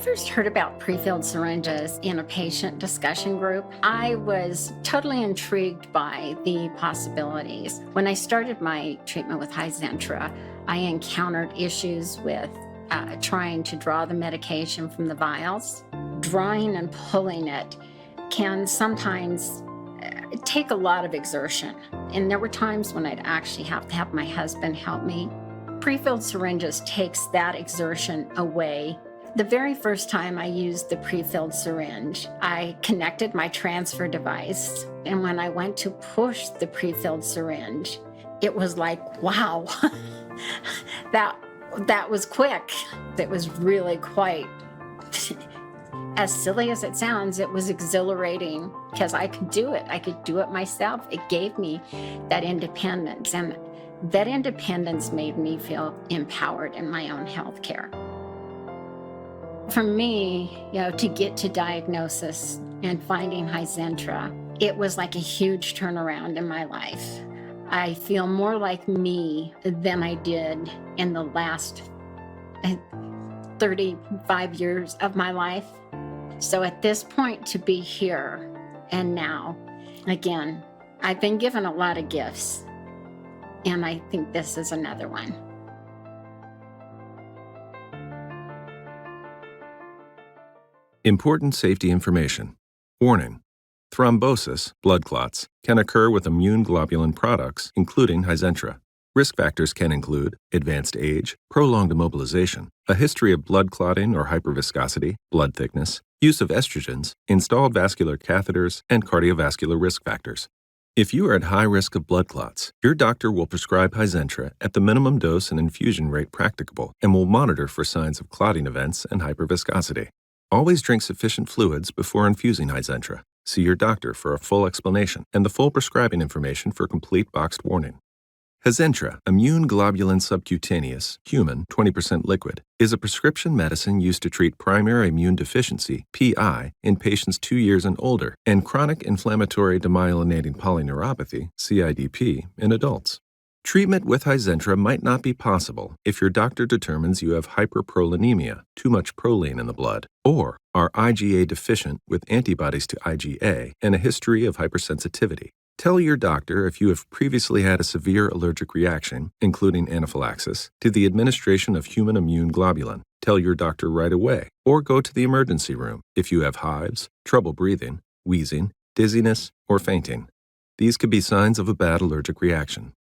first heard about prefilled syringes in a patient discussion group, I was totally intrigued by the possibilities. When I started my treatment with Hyzentra, I encountered issues with trying to draw the medication from the vials. Drawing and pulling it can sometimes take a lot of exertion. And there were times when I'd actually have to have my husband help me. Prefilled syringes takes that exertion away. The very first time I used the prefilled syringe, I connected my transfer device. And when I went to push the prefilled syringe, it was like, wow, that was quick. It was really quite, as silly as it sounds, it was exhilarating because I could do it. I could do it myself. It gave me that independence. And that independence made me feel empowered in my own healthcare. For me, to get to diagnosis and finding Hyzentra, it was like a huge turnaround in my life. I feel more like me than I did in the last 35 years of my life. So at this point, to be here and now, again, I've been given a lot of gifts, and I think this is another one. Important safety information. Warning: thrombosis, blood clots, can occur with immune globulin products, including Hyzentra. Risk factors can include advanced age, prolonged immobilization, a history of blood clotting or hyperviscosity, blood thickness, use of estrogens, installed vascular catheters, and cardiovascular risk factors. If you are at high risk of blood clots, your doctor will prescribe Hyzentra at the minimum dose and infusion rate practicable and will monitor for signs of clotting events and hyperviscosity. Always drink sufficient fluids before infusing Hyzentra. See your doctor for a full explanation and the full prescribing information for complete boxed warning. Hyzentra, immune globulin subcutaneous, human, 20% liquid, is a prescription medicine used to treat primary immune deficiency, PI, in patients 2 years and older, and chronic inflammatory demyelinating polyneuropathy, CIDP, in adults. Treatment with Hyzentra might not be possible if your doctor determines you have hyperprolinemia, too much proline in the blood, or are IgA deficient with antibodies to IgA and a history of hypersensitivity. Tell your doctor if you have previously had a severe allergic reaction, including anaphylaxis, to the administration of human immune globulin. Tell your doctor right away, or go to the emergency room if you have hives, trouble breathing, wheezing, dizziness, or fainting. These could be signs of a bad allergic reaction.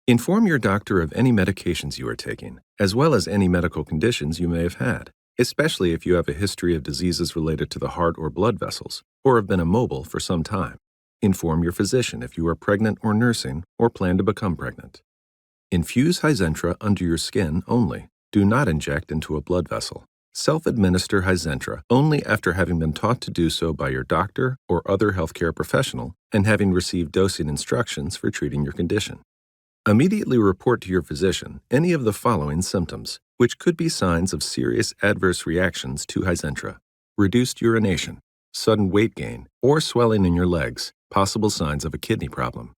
Inform your doctor of any medications you are taking, as well as any medical conditions you may have had, especially if you have a history of diseases related to the heart or blood vessels, or have been immobile for some time. Inform your physician if you are pregnant or nursing or plan to become pregnant. Infuse Hyzentra under your skin only. Do not inject into a blood vessel. Self-administer Hyzentra only after having been taught to do so by your doctor or other healthcare professional and having received dosing instructions for treating your condition. Immediately report to your physician any of the following symptoms, which could be signs of serious adverse reactions to Hyzentra: reduced urination, sudden weight gain, or swelling in your legs, possible signs of a kidney problem.